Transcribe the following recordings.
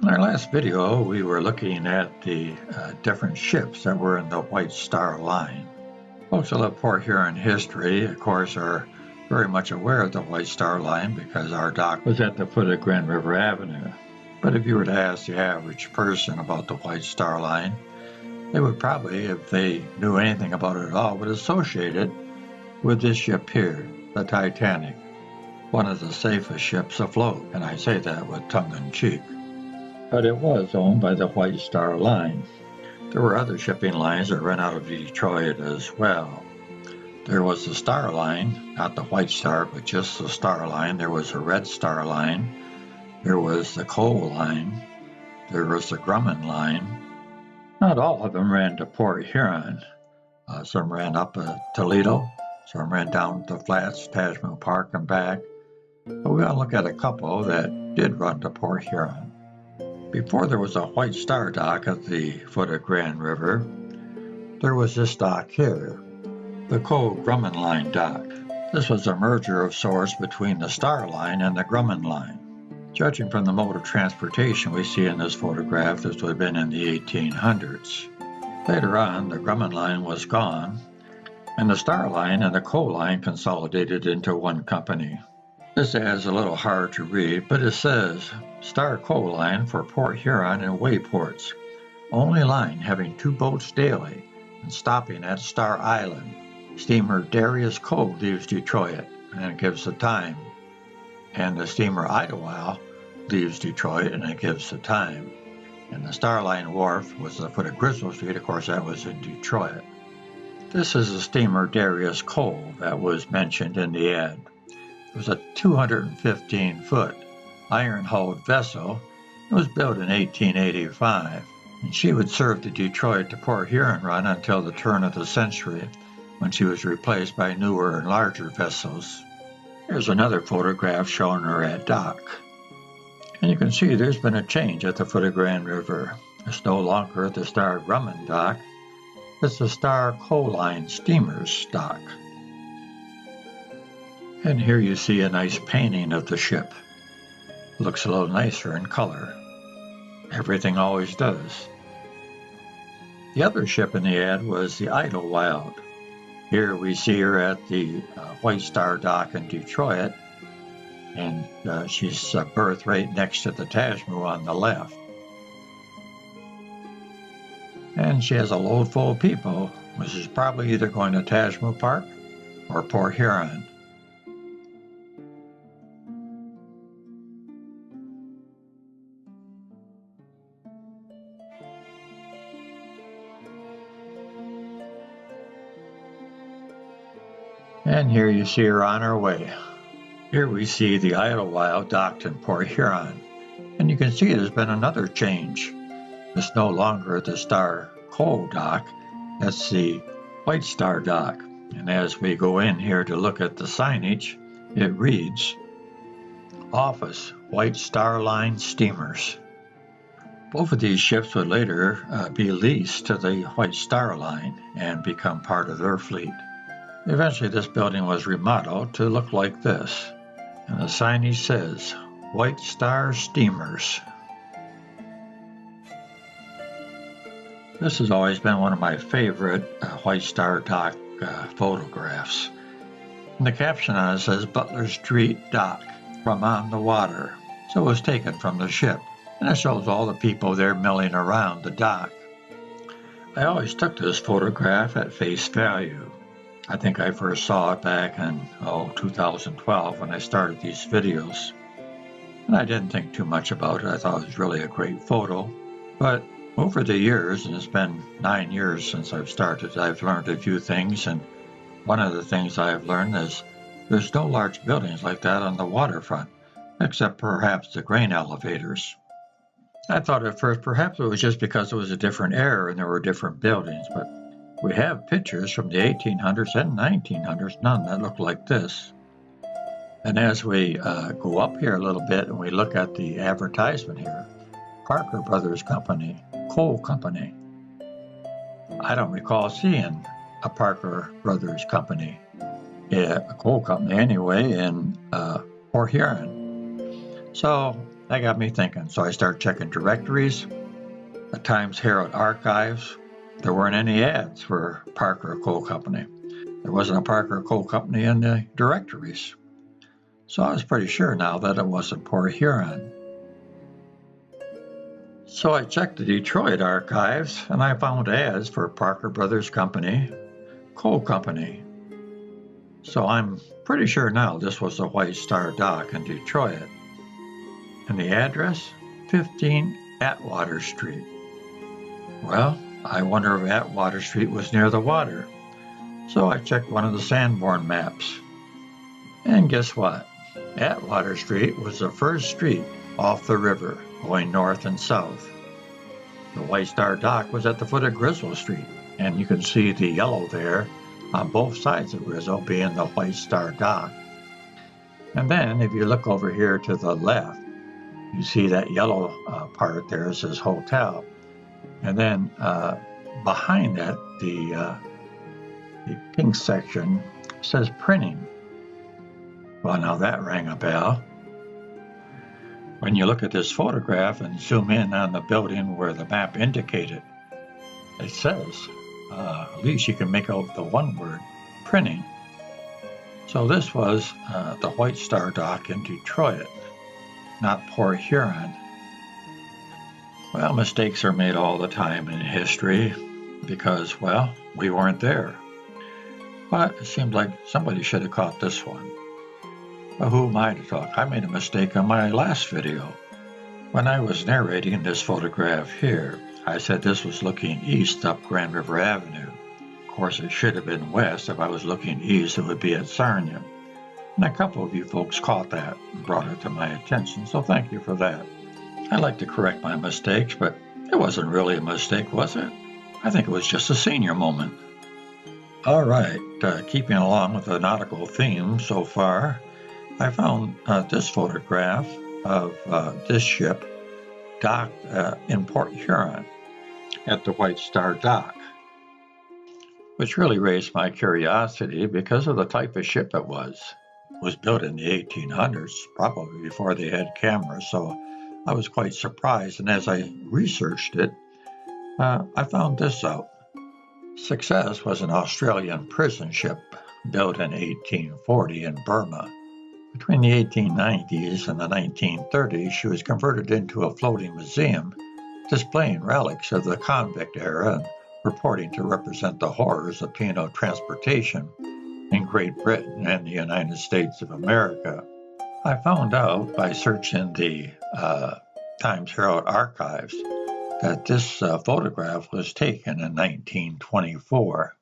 In our last video, we were looking at the different ships that were in the White Star Line. Folks that love Port Huron history, of course, are very much aware of the White Star Line because our dock was at the foot of Grand River Avenue. But if you were to ask the average person about the White Star Line, they would probably, if they knew anything about it at all, would associate it with this ship here, the Titanic, one of the safest ships afloat, and I say that with tongue-in-cheek. But it was owned by the White Star Line. There were other shipping lines that ran out of Detroit as well. There was the Star Line, not the White Star, but just the Star Line. There was the Red Star Line. There was the Coal Line. There was the Grumman Line. Not all of them ran to Port Huron. Some ran up Toledo. Some ran down to Flats, Tajmu Park, and back. But we're going to look at a couple that did run to Port Huron. Before there was a White Star dock at the foot of Grand River, there was this dock here, the Coal Grumman Line dock. This was a merger of sorts between the Star Line and the Grumman Line. Judging from the mode of transportation we see in this photograph, this would have been in the 1800s. Later on, the Grumman Line was gone, and the Star Line and the Coal Line consolidated into one company. This ad is a little hard to read, but it says, Star Coal Line for Port Huron and Wayports. Only line having 2 boats daily and stopping at Star Island. Steamer Darius Cove leaves Detroit, and it gives the time. And the steamer Idlewild leaves Detroit, and it gives the time. And the Star Line wharf was at the foot of Griswold Street. Of course, that was in Detroit. This is the steamer Darius Cove that was mentioned in the ad. It was a 215-foot iron-hulled vessel. It was built in 1885, and she would serve the Detroit to Port Huron run until the turn of the century, when she was replaced by newer and larger vessels. Here's another photograph showing her at dock. And you can see there's been a change at the foot of Grand River. It's no longer the Star Grumman dock. It's the Star Coal Line Steamers dock. And here you see a nice painting of the ship. Looks a little nicer in color. Everything always does. The other ship in the ad was the Idlewild. Here we see her at the White Star dock in Detroit, and she's berthed right next to the Tajmu on the left. And she has a load full of people, which is probably either going to Tajmu Park or Port Huron. And here you see her on her way. Here we see the Idlewild docked in Port Huron. And you can see there's been another change. It's no longer the Star Coal dock, that's the White Star dock. And as we go in here to look at the signage, it reads, Office, White Star Line Steamers. Both of these ships would later be leased to the White Star Line and become part of their fleet. Eventually, this building was remodeled to look like this, and the signage says, White Star Steamers. This has always been one of my favorite White Star dock photographs. And the caption on it says, Butler Street Dock, from on the water. So it was taken from the ship, and it shows all the people there milling around the dock. I always took this photograph at face value. I think I first saw it back in 2012 when I started these videos. And I didn't think too much about it. I thought it was really a great photo. But over the years, and it's been 9 years since I've started, I've learned a few things. And one of the things I've learned is there's no large buildings like that on the waterfront, except perhaps the grain elevators. I thought at first perhaps it was just because it was a different era and there were different buildings, but we have pictures from the 1800s and 1900s, none that look like this. And as we go up here a little bit and we look at the advertisement here, Parker Brothers Company, Coal Company. I don't recall seeing a Parker Brothers Company, a coal company anyway, in Port Huron. So That got me thinking, so I started checking directories, the Times Herald archives. There weren't any ads for Parker Coal Company. There wasn't a Parker Coal Company in the directories. So I was pretty sure now that it wasn't Port Huron. So I checked the Detroit archives and I found ads for Parker Brothers Company, Coal Company. So I'm pretty sure now this was the White Star Dock in Detroit. And the address? 15 Atwater Street. Well, I wonder if Atwater Street was near the water. So I checked one of the Sanborn maps. And guess what? Atwater Street was the first street off the river going north and south. The White Star Dock was at the foot of Grizzle Street, and you can see the yellow there on both sides of Grizzle being the White Star Dock. And then if you look over here to the left, you see that yellow part there says hotel. And then behind that, the pink section says printing. Well, now that rang a bell. When you look at this photograph and zoom in on the building where the map indicated, it says, at least you can make out the one word, printing. So this was the White Star Dock in Detroit, not Port Huron. Well, mistakes are made all the time in history because, well, we weren't there. But it seemed like somebody should have caught this one. But who am I to talk? I made a mistake on my last video. When I was narrating this photograph here, I said this was looking east up Grand River Avenue. Of course, it should have been west. If I was looking east, it would be at Sarnia. And a couple of you folks caught that and brought it to my attention, so thank you for that. I like to correct my mistakes, but it wasn't really a mistake, was it? I think it was just a senior moment. All right, keeping along with the nautical theme so far, I found this photograph of this ship docked in Port Huron at the White Star Dock, which really raised my curiosity because of the type of ship it was. It was built in the 1800s, probably before they had cameras, so I was quite surprised, and as I researched it, I found this out. Success was an Australian prison ship built in 1840 in Burma. Between the 1890s and the 1930s, she was converted into a floating museum displaying relics of the convict era and purporting to represent the horrors of penal transportation in Great Britain and the United States of America. I found out by searching the Times Herald archives that this photograph was taken in 1924.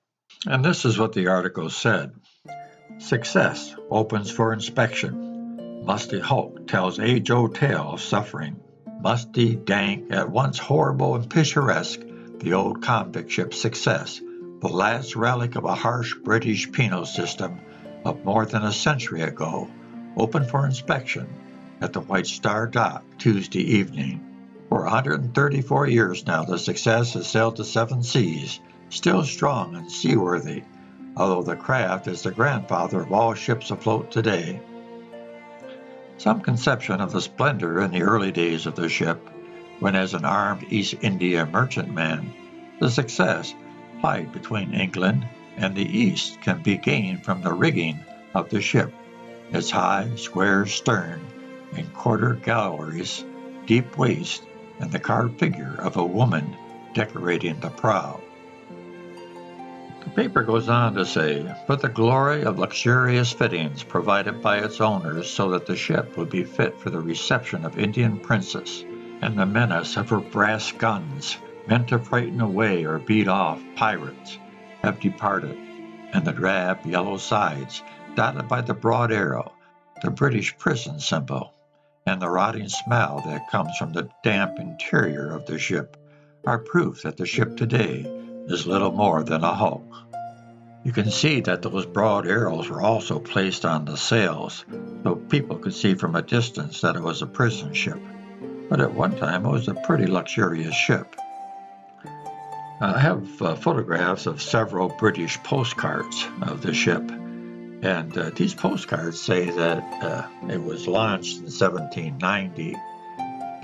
And this is what the article said. Success opens for inspection. Musty hulk tells age-old tale of suffering. Musty, dank, at once horrible and picturesque, the old convict ship Success, the last relic of a harsh British penal system of more than a century ago, opened for inspection at the White Star Dock Tuesday evening. For 134 years now, the Success has sailed the seven seas, still strong and seaworthy, although the craft is the grandfather of all ships afloat today. Some conception of the splendor in the early days of the ship, when as an armed East India merchantman, the Success plied between England and the East, can be gained from the rigging of the ship, its high, square stern and quarter galleries, deep waist, and the carved figure of a woman decorating the prow. The paper goes on to say, but the glory of luxurious fittings provided by its owners so that the ship would be fit for the reception of Indian princess, and the menace of her brass guns, meant to frighten away or beat off pirates, have departed, and the drab yellow sides, dotted by the broad arrow, the British prison symbol, and the rotting smell that comes from the damp interior of the ship, are proof that the ship today is little more than a hulk. You can see that those broad arrows were also placed on the sails, so people could see from a distance that it was a prison ship. But at one time it was a pretty luxurious ship. I have photographs of several British postcards of the ship, and these postcards say that it was launched in 1790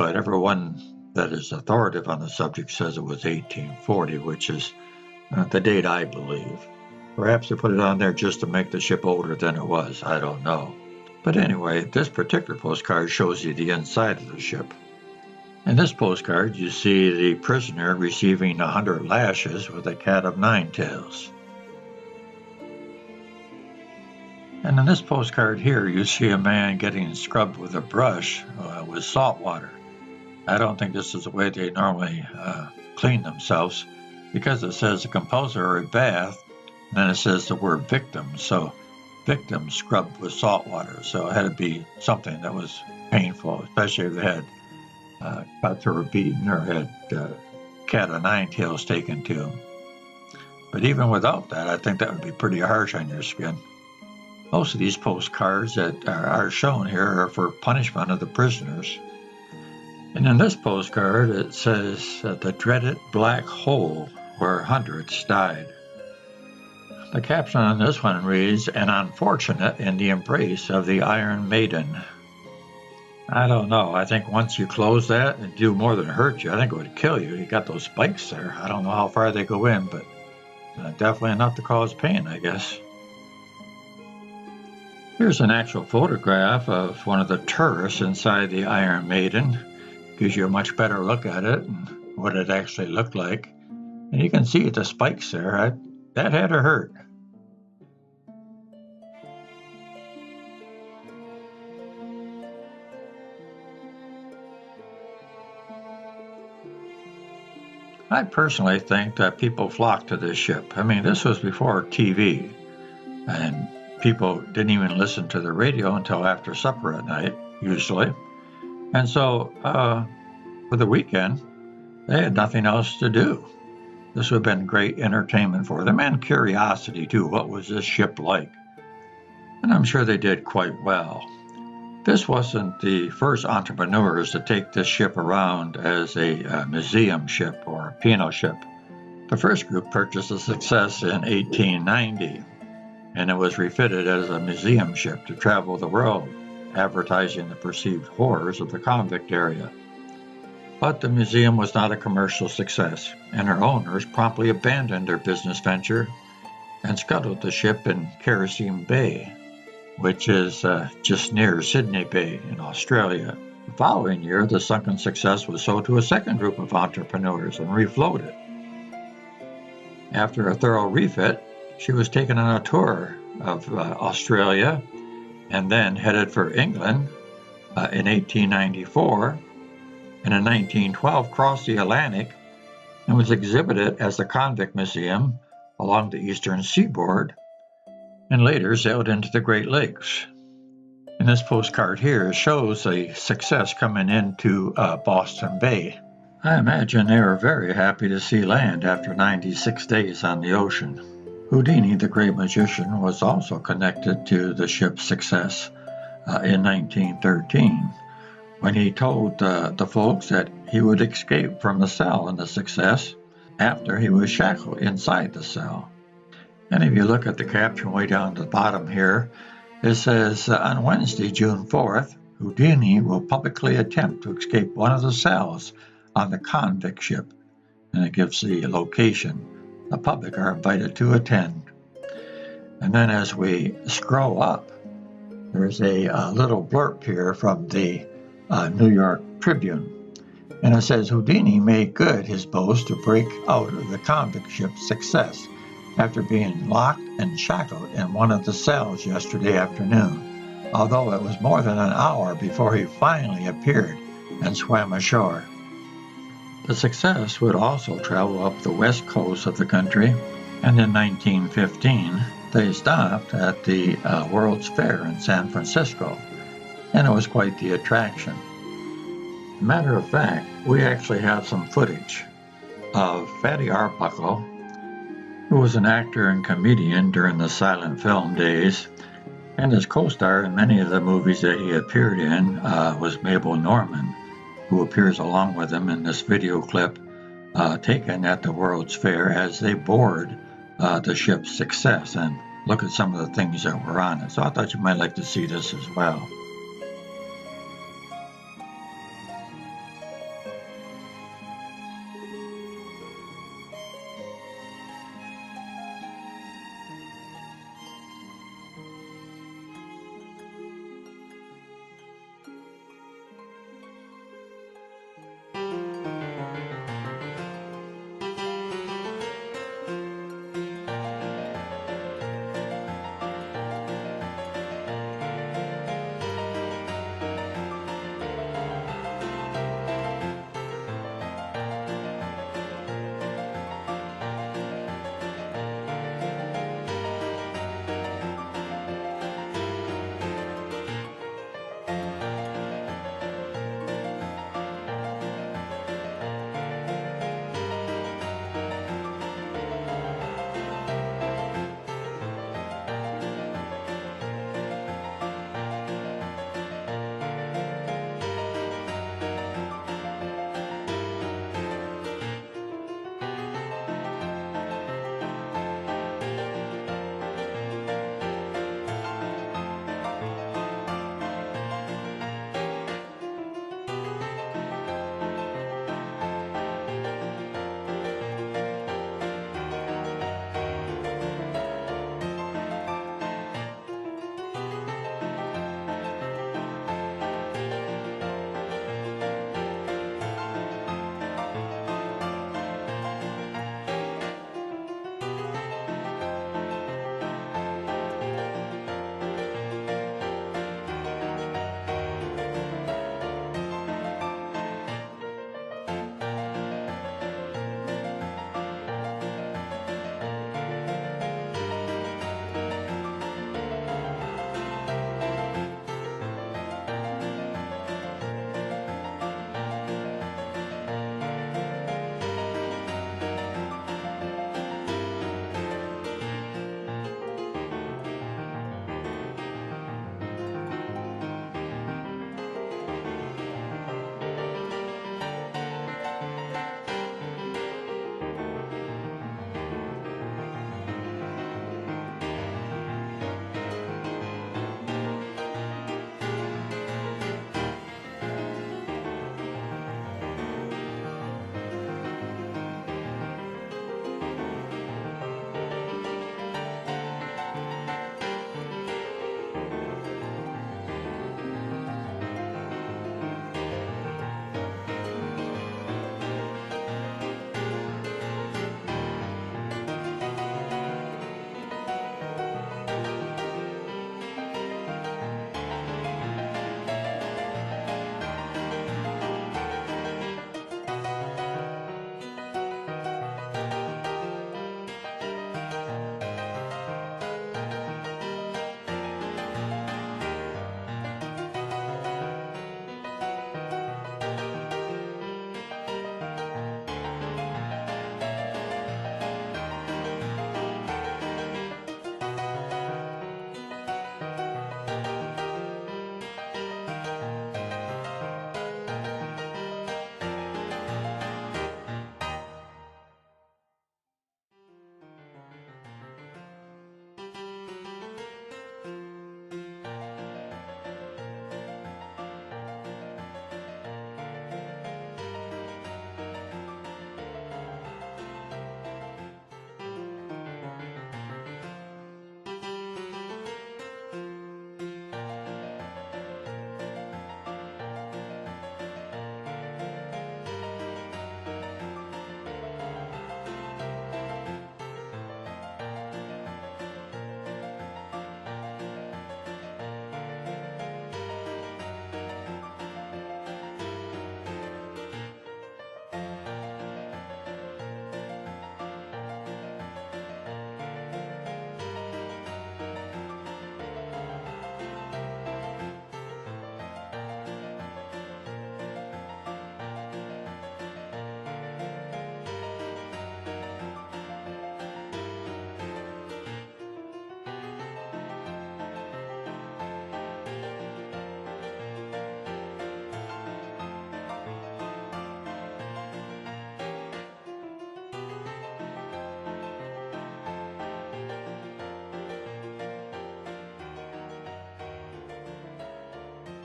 but everyone that is authoritative on the subject says it was 1840, which is the date I believe. Perhaps they put it on there just to make the ship older than it was. I don't know. But anyway, this particular postcard shows you the inside of the ship. In this postcard, you see the prisoner receiving 100 lashes with a cat of nine tails. And in this postcard here, you see a man getting scrubbed with a brush with salt water. I don't think this is the way they normally clean themselves, because it says a compulsory bath, and then it says the word victim. So victim scrubbed with salt water. So it had to be something that was painful, especially if they had cuts or were beaten or had cat of nine tails taken to them. But even without that, I think that would be pretty harsh on your skin. Most of these postcards that are shown here are for punishment of the prisoners. And in this postcard, it says the dreaded black hole where hundreds died. The caption on this one reads, "An unfortunate in the embrace of the Iron Maiden." I don't know. I think once you close that and do more than hurt you, I think it would kill you. You got those spikes there. I don't know how far they go in, but definitely enough to cause pain, I guess. Here's an actual photograph of one of the turrets inside the Iron Maiden. Gives you a much better look at it and what it actually looked like. And you can see the spikes there. That had to hurt. I personally think that people flocked to this ship. I mean, this was before TV, and people didn't even listen to the radio until after supper at night, usually. And so, for the weekend, they had nothing else to do. This would have been great entertainment for them, and curiosity, too. What was this ship like? And I'm sure they did quite well. This wasn't the first entrepreneurs to take this ship around as a museum ship or a piano ship. The first group purchased the Success in 1890, and it was refitted as a museum ship to travel the world, advertising the perceived horrors of the convict area. But the museum was not a commercial success, and her owners promptly abandoned their business venture and scuttled the ship in Kerosene Bay, which is just near Sydney Bay in Australia. The following year, the sunken Success was sold to a second group of entrepreneurs and refloated. After a thorough refit, she was taken on a tour of Australia and then headed for England in 1894, and in 1912 crossed the Atlantic and was exhibited as the Convict Museum along the eastern seaboard, and later sailed into the Great Lakes. And this postcard here shows the Success coming into Boston Bay. I imagine they were very happy to see land after 96 days on the ocean. Houdini, the great magician, was also connected to the ship Success in 1913, when he told the folks that he would escape from the cell in the Success after he was shackled inside the cell. And if you look at the caption way down at the bottom here, it says, on Wednesday, June 4th, Houdini will publicly attempt to escape one of the cells on the convict ship. And it gives the location. The public are invited to attend. And then as we scroll up, there's a little blurb here from the New York Tribune. And it says, Houdini made good his boast to break out of the convict ship Success after being locked and shackled in one of the cells yesterday afternoon, although it was more than an hour before he finally appeared and swam ashore. The Success would also travel up the west coast of the country, and in 1915 they stopped at the World's Fair in San Francisco, and it was quite the attraction. Matter of fact, we actually have some footage of Fatty Arbuckle, who was an actor and comedian during the silent film days, and his co-star in many of the movies that he appeared in was Mabel Normand, who appears along with him in this video clip taken at the World's Fair as they board the ship Success and look at some of the things that were on it. So I thought you might like to see this as well.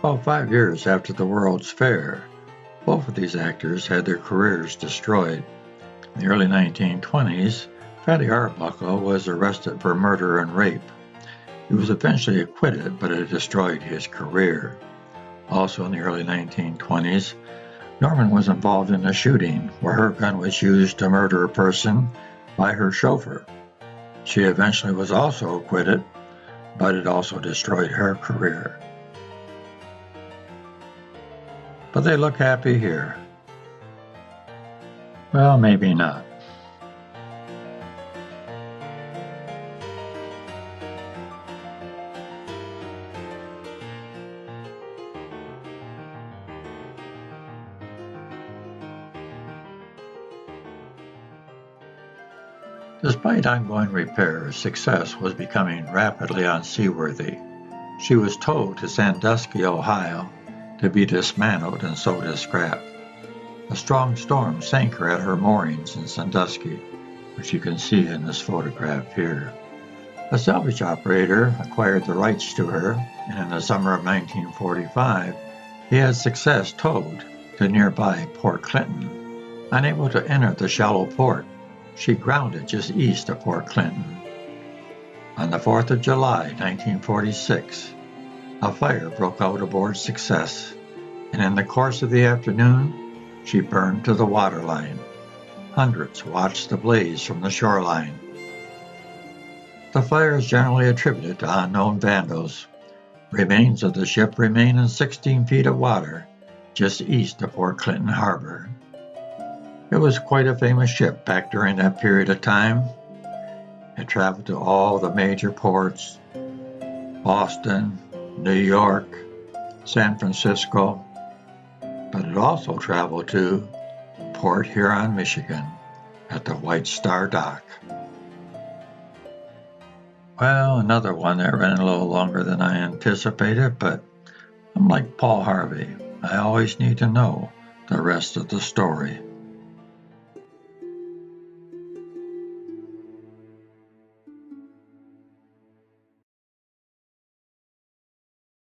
About 5 years after the World's Fair, both of these actors had their careers destroyed. In the early 1920s, Fatty Arbuckle was arrested for murder and rape. He was eventually acquitted, but it destroyed his career. Also in the early 1920s, Norman was involved in a shooting where her gun was used to murder a person by her chauffeur. She eventually was also acquitted, but it also destroyed her career. But they look happy here. Well, maybe not. Despite ongoing repairs, Success was becoming rapidly unseaworthy. She was towed to Sandusky, Ohio, to be dismantled and sold as scrap. A strong storm sank her at her moorings in Sandusky, which you can see in this photograph here. A salvage operator acquired the rights to her, and in the summer of 1945, he had Success towed to nearby Port Clinton. Unable to enter the shallow port, she grounded just east of Port Clinton. On the 4th of July, 1946, a fire broke out aboard Success, and in the course of the afternoon, she burned to the waterline. Hundreds watched the blaze from the shoreline. The fire is generally attributed to unknown vandals. Remains of the ship remain in 16 feet of water just east of Port Clinton Harbor. It was quite a famous ship back during that period of time. It traveled to all the major ports: Boston, New York, San Francisco, but it also traveled to Port Huron, Michigan, at the White Star Dock. Well, another one that ran a little longer than I anticipated, but I'm like Paul Harvey. I always need to know the rest of the story.